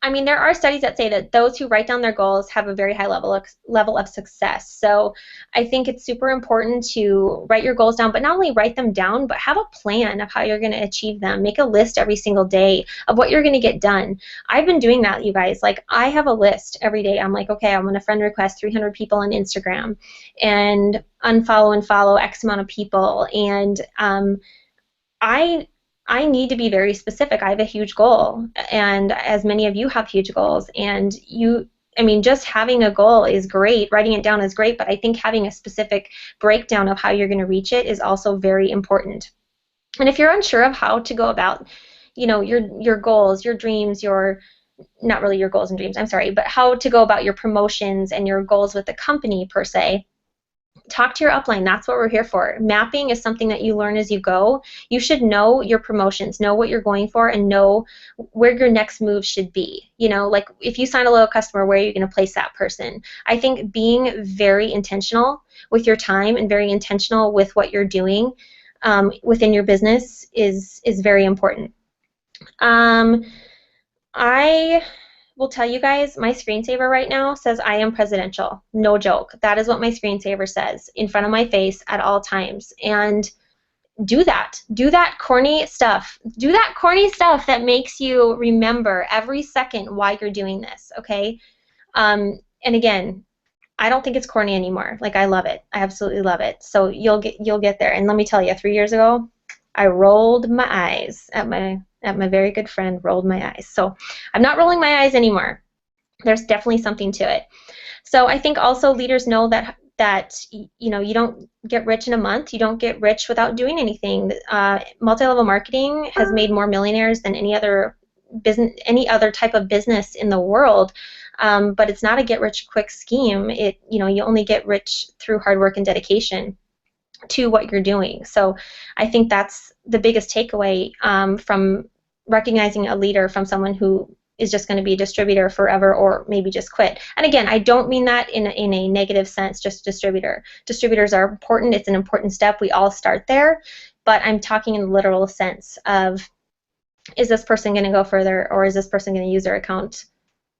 I mean, there are studies that say that those who write down their goals have a very high level of success. So I think it's super important to write your goals down, but not only write them down, but have a plan of how you're going to achieve them. Make a list every single day of what you're going to get done. I've been doing that, you guys. Like, I have a list every day. I'm like, okay, I'm going to friend request 300 people on Instagram and unfollow and follow X amount of people. And I need to be very specific. I have a huge goal, and as many of you have huge goals, and just having a goal is great, writing it down is great, but I think having a specific breakdown of how you're going to reach it is also very important. And if you're unsure of how to go about, your goals, your dreams, not really your goals and dreams, I'm sorry, but how to go about your promotions and your goals with the company per se, talk to your upline. That's what we're here for. Mapping is something that you learn as you go. You should know your promotions, know what you're going for, and know where your next move should be. Like if you sign a loyal customer, where are you going to place that person? I think being very intentional with your time and very intentional with what you're doing within your business is very important. I will tell you guys, my screensaver right now says I am presidential. No joke. That is what my screensaver says in front of my face at all times. And do that. Do that corny stuff. Do that corny stuff that makes you remember every second why you're doing this, okay? And again, I don't think it's corny anymore. Like, I love it. I absolutely love it. So you'll get there. And let me tell you, 3 years ago, I rolled my eyes at my very good friend, rolled my eyes. So I'm not rolling my eyes anymore. There's definitely something to it. So I think also leaders know that you don't get rich in a month. You don't get rich without doing anything. Multi-level marketing has made more millionaires than any other type of business in the world. But it's not a get-rich-quick scheme. You only get rich through hard work and dedication to what you're doing. So I think that's the biggest takeaway from recognizing a leader from someone who is just going to be a distributor forever or maybe just quit. And again, I don't mean that in a negative sense, just distributor. Distributors are important. It's an important step. We all start there. But I'm talking in the literal sense of, is this person going to go further, or is this person going to use their account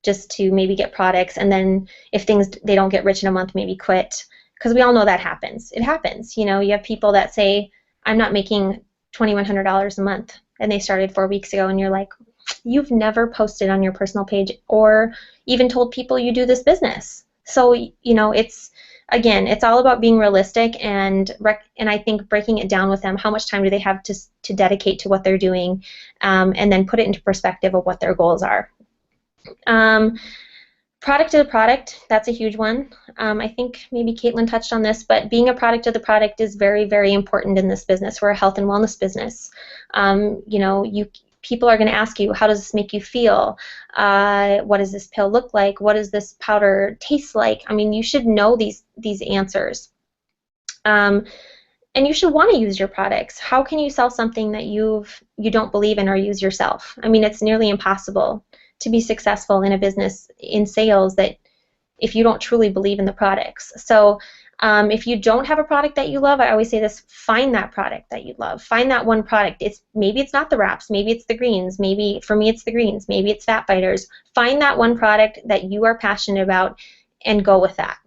just to maybe get products, and then if they don't get rich in a month, maybe quit? Because we all know that happens. It happens. You have people that say, I'm not making $2,100 a month, and they started 4 weeks ago, and you're like, you've never posted on your personal page or even told people you do this business. So, it's all about being realistic and I think breaking it down with them. How much time do they have to dedicate to what they're doing, and then put it into perspective of what their goals are. Product of the product, that's a huge one. I think maybe Caitlin touched on this, but being a product of the product is very, very important in this business. We're a health and wellness business. People are going to ask you, how does this make you feel? What does this pill look like? What does this powder taste like? I mean, you should know these answers. And you should want to use your products. How can you sell something that you don't believe in or use yourself? I mean, it's nearly impossible to be successful in a business in sales that if you don't truly believe in the products. So If you don't have a product that you love, I always say this, find that product that you love. Find that one product. Maybe it's not the wraps, maybe it's the greens, maybe for me it's the greens, maybe it's Fat Fighters. Find that one product that you are passionate about and go with that.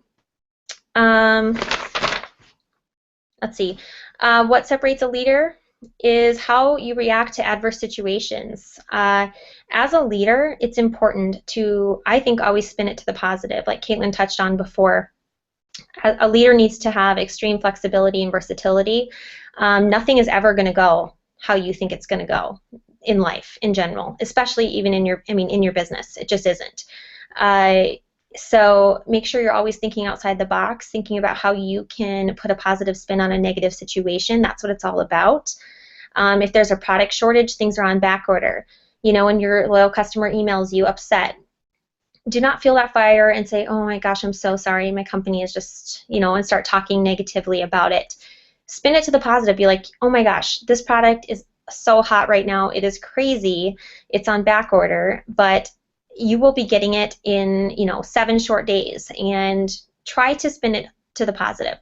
Let's see. What separates a leader is how you react to adverse situations. As a leader, it's important to, I think, always spin it to the positive, like Caitlin touched on before. A leader needs to have extreme flexibility and versatility. Nothing is ever going to go how you think it's going to go in life in general, especially even in your business. It just isn't. So make sure you're always thinking outside the box, thinking about how you can put a positive spin on a negative situation. That's what it's all about. If there's a product shortage, things are on back order. You know, when your loyal customer emails you upset, do not feel that fire and say, oh my gosh, I'm so sorry, my company is just, you know, and start talking negatively about it. Spin it to the positive. Be like, oh my gosh, this product is so hot right now. It is crazy. It's on back order, but you will be getting it in, 7 short days, and try to spin it to the positive.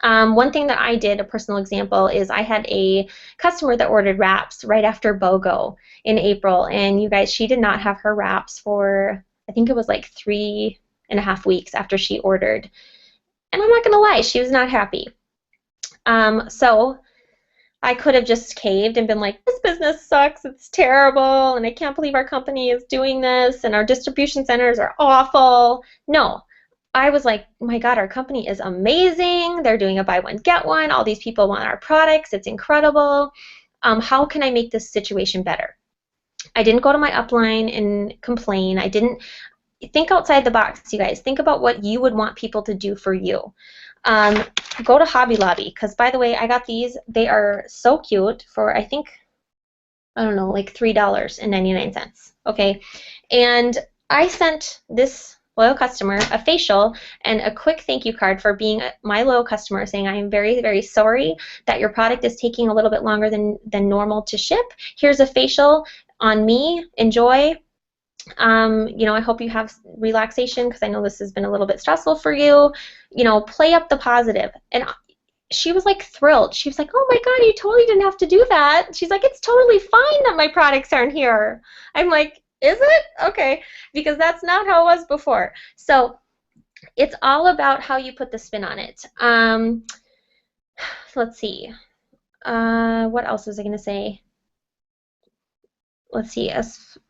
One thing that I did, a personal example, is I had a customer that ordered wraps right after BOGO in April, and you guys, she did not have her wraps for, I think it was like 3.5 weeks after she ordered. And I'm not going to lie, she was not happy. So I could have just caved and been like, this business sucks, it's terrible, and I can't believe our company is doing this, and our distribution centers are awful. No. I was like, oh my God, our company is amazing. They're doing a buy one, get one. All these people want our products. It's incredible. How can I make this situation better? I didn't go to my upline and complain. I didn't think outside the box, you guys. Think about what you would want people to do for you. Go to Hobby Lobby, because by the way, I got these. They are so cute for, I think, I don't know, like $3.99. Okay, and I sent this loyal customer a facial and a quick thank you card for being my loyal customer, saying I am very, very sorry that your product is taking a little bit longer than normal to ship. Here's a facial on me. Enjoy. I hope you have relaxation, because I know this has been a little bit stressful for you. Play up the positive. And she was like thrilled. She was like, oh my God, you totally didn't have to do that. She's like, it's totally fine that my products aren't here. I'm like, is it? Okay, because that's not how it was before. So it's all about how you put the spin on it. Let's see. What else was I going to say? Let's see.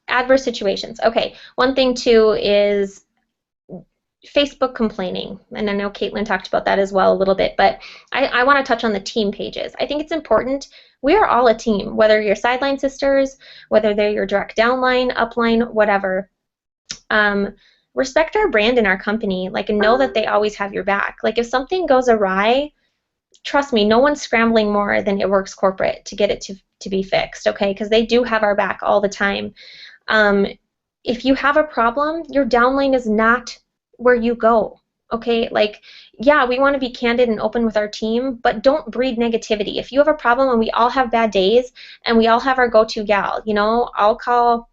Adverse situations. Okay, one thing too is Facebook complaining, and I know Caitlin talked about that as well a little bit, but I want to touch on the team pages. I think it's important. We are all a team, whether you're sideline sisters, whether they're your direct downline, upline, whatever. Respect our brand and our company, and know that they always have your back. If something goes awry, trust me, no one's scrambling more than It Works Corporate to get it to be fixed, okay? Because they do have our back all the time. If you have a problem, your downline is not where you go, okay? Yeah, we want to be candid and open with our team, but don't breed negativity. If you have a problem, and we all have bad days, and we all have our go-to gal, I'll call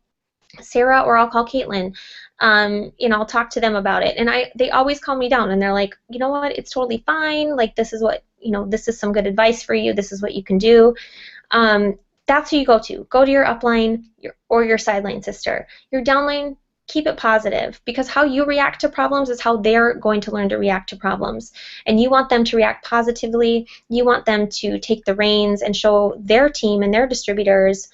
Sarah or I'll call Caitlin, I'll talk to them about it, and they always calm me down, and they're like, you know what, it's totally fine, this is what, this is some good advice for you, this is what you can do. That's who you go to. Go to your upline or your sideline sister. Your downline, keep it positive, because how you react to problems is how they're going to learn to react to problems. And you want them to react positively. You want them to take the reins and show their team and their distributors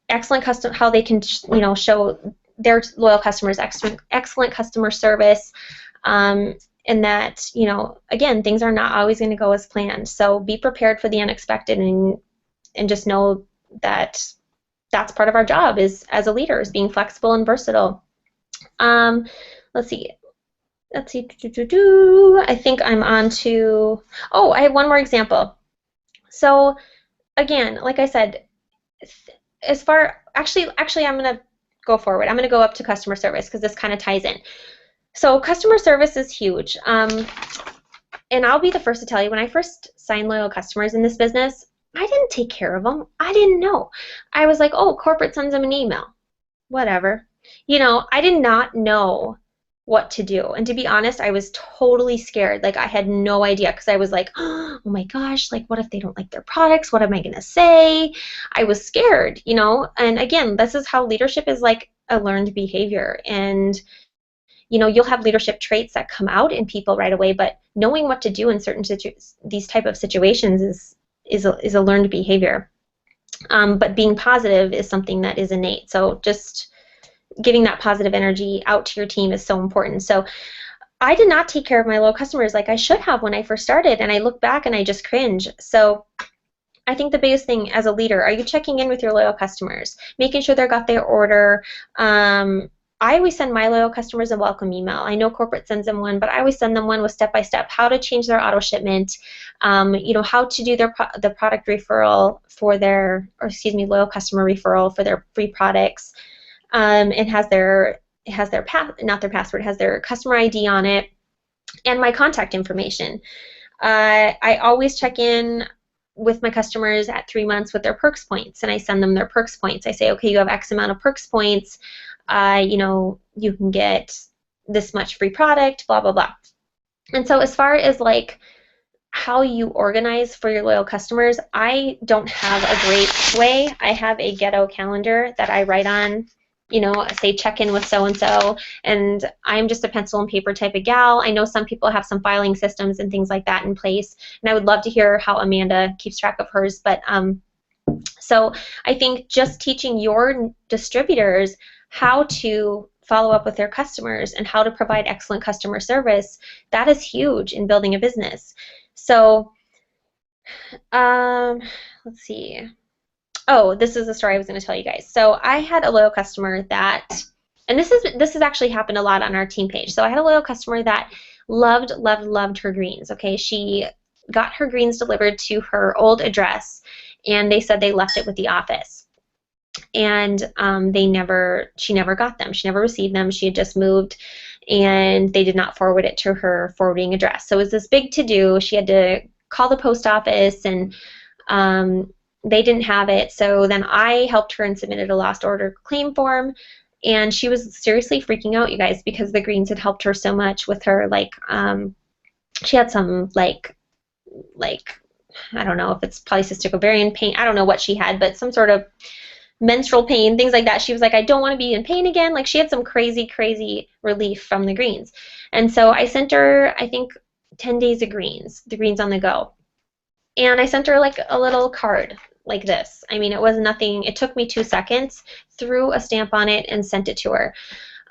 excellent how they can show their loyal customers excellent customer service, and that again, things are not always going to go as planned. So be prepared for the unexpected, and just know that that's part of our job as a leader, is being flexible and versatile. Let's see. I think I'm on to, I have one more example. So again, like I said, actually I'm going to go forward. I'm going to go up to customer service, because this kind of ties in. So customer service is huge. And I'll be the first to tell you, when I first signed loyal customers in this business, I didn't take care of them. I didn't know. I was like, oh, corporate sends them an email. Whatever. I did not know what to do. And to be honest, I was totally scared. Like I had no idea because I was like, oh my gosh, like what if they don't like their products? What am I going to say? I was scared, you know? And again, this is how leadership is like a learned behavior. And you know, you'll have leadership traits that come out in people right away, but knowing what to do in certain these type of situations is a learned behavior. But being positive is something that is innate. So just giving that positive energy out to your team is so important. So I did not take care of my loyal customers like I should have when I first started, and I look back and I just cringe. So I think the biggest thing as a leader, are you checking in with your loyal customers, making sure they got their order? I always send my loyal customers a welcome email. I know corporate sends them one, but I always send them one with step-by-step how to change their auto shipment, you know, how to do the product referral for their, or excuse me, loyal customer referral for their free products. It has their not their password, has their customer ID on it, and my contact information. I always check in with my customers at 3 months with their perks points, and I send them their perks points. I say, okay, you have X amount of perks points. You know, you can get this much free product, blah, blah, blah. And so as far as like how you organize for your loyal customers, I don't have a great way. I have a ghetto calendar that I write on, you know, say check in with so-and-so, and I'm just a pencil and paper type of gal. I know some people have some filing systems and things like that in place, and I would love to hear how Amanda keeps track of hers. But so I think just teaching your distributors how to follow up with their customers and how to provide excellent customer service, that is huge in building a business. So let's see. Oh, this is the story I was going to tell you guys. So I had a loyal customer that, and this has actually happened a lot on our team page. So I had a loyal customer that loved her greens. Okay, she got her greens delivered to her old address, and they said they left it with the office. And she never got them. She never received them. She had just moved, and they did not forward it to her forwarding address. So it was this big to-do. She had to call the post office, and they didn't have it. So then I helped her and submitted a lost order claim form, and she was seriously freaking out, you guys, because the greens had helped her so much with her, like, she had some, like, I don't know if it's polycystic ovarian pain. I don't know what she had, but some sort of menstrual pain, things like that. She was like, I don't want to be in pain again. Like, she had some crazy, crazy relief from the greens. And so I sent her, I think, 10 days of greens, the greens on the go. And I sent her like a little card like this. I mean, it was nothing. It took me 2 seconds, threw a stamp on it, and sent it to her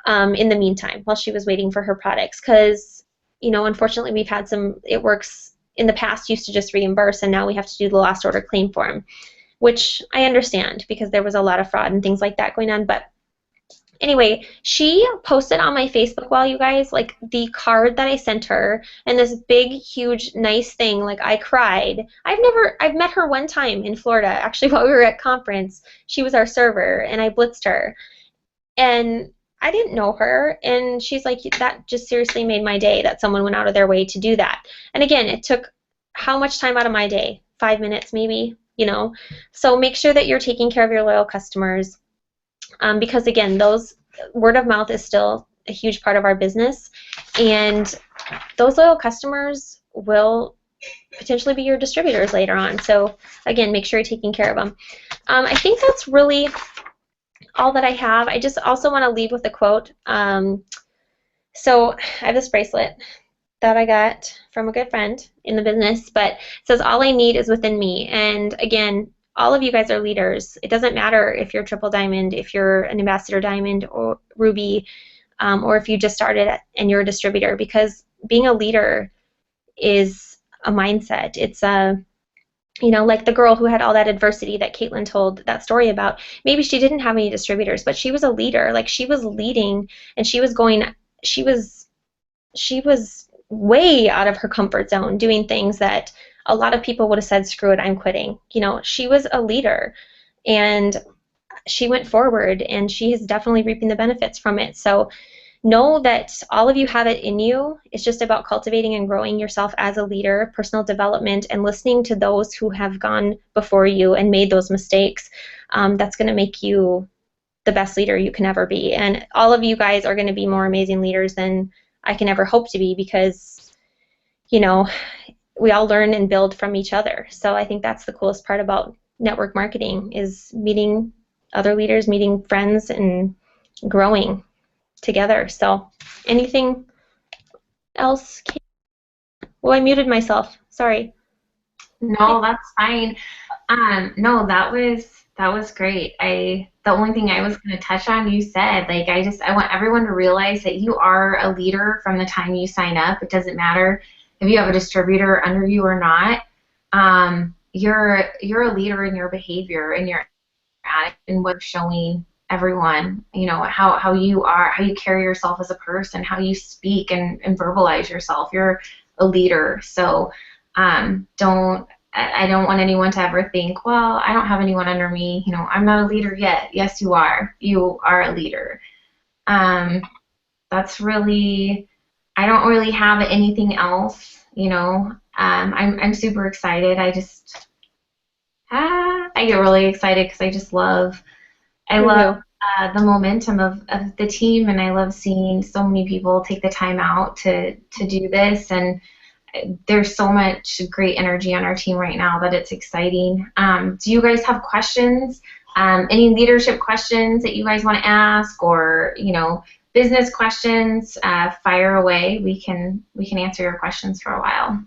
in the meantime while she was waiting for her products. Because, you know, unfortunately, we've had some, it works in the past, used to just reimburse, and now we have to do the lost order claim form, which I understand because there was a lot of fraud and things like that going on. But anyway, she posted on my Facebook wall, you guys, like the card that I sent her and this big, huge, nice thing. Like, I cried. I've met her one time in Florida, actually, while we were at conference. She was our server, and I blitzed her. And I didn't know her, and she's like, that just seriously made my day that someone went out of their way to do that. And again, it took how much time out of my day? 5 minutes maybe, you know? So make sure that you're taking care of your loyal customers. Because again, those word of mouth is still a huge part of our business, and those loyal customers will potentially be your distributors later on. So again, make sure you're taking care of them. I think that's really all that I have. I just also want to leave with a quote. So I have this bracelet that I got from a good friend in the business, but it says, all I need is within me. And again, all of you guys are leaders. It doesn't matter if you're triple diamond, if you're an ambassador diamond or ruby, or if you just started and you're a distributor, because being a leader is a mindset. It's a, you know, like the girl who had all that adversity that Caitlin told that story about. Maybe she didn't have any distributors, but she was a leader. Like, she was leading, and she was way out of her comfort zone, doing things that a lot of people would have said, screw it, I'm quitting. You know, she was a leader, and she went forward, and she is definitely reaping the benefits from it. So know that all of you have it in you. It's just about cultivating and growing yourself as a leader, personal development, and listening to those who have gone before you and made those mistakes. That's going to make you the best leader you can ever be. And all of you guys are going to be more amazing leaders than I can ever hope to be, because, you know, we all learn and build from each other. So I think that's the coolest part about network marketing, is meeting other leaders, meeting friends, and growing together. So anything else? Oh, I muted myself. Sorry. No, that's fine. No, that was great. The only thing I was going to touch on, you said, like, I want everyone to realize that you are a leader from the time you sign up. It doesn't matter if you have a distributor under you or not. You're a leader in your behavior and your attitude, and what's showing everyone, you know, how you are, how you carry yourself as a person, how you speak and verbalize yourself. You're a leader. So I don't want anyone to ever think, well, I don't have anyone under me, you know, I'm not a leader yet. Yes, you are. You are a leader. That's really, I don't really have anything else, you know. I'm super excited. I get really excited because I love the momentum of the team, and I love seeing so many people take the time out to do this, and there's so much great energy on our team right now that it's exciting. Do you guys have questions? Any leadership questions that you guys want to ask, or, you know, business questions? Fire away. We can answer your questions for a while.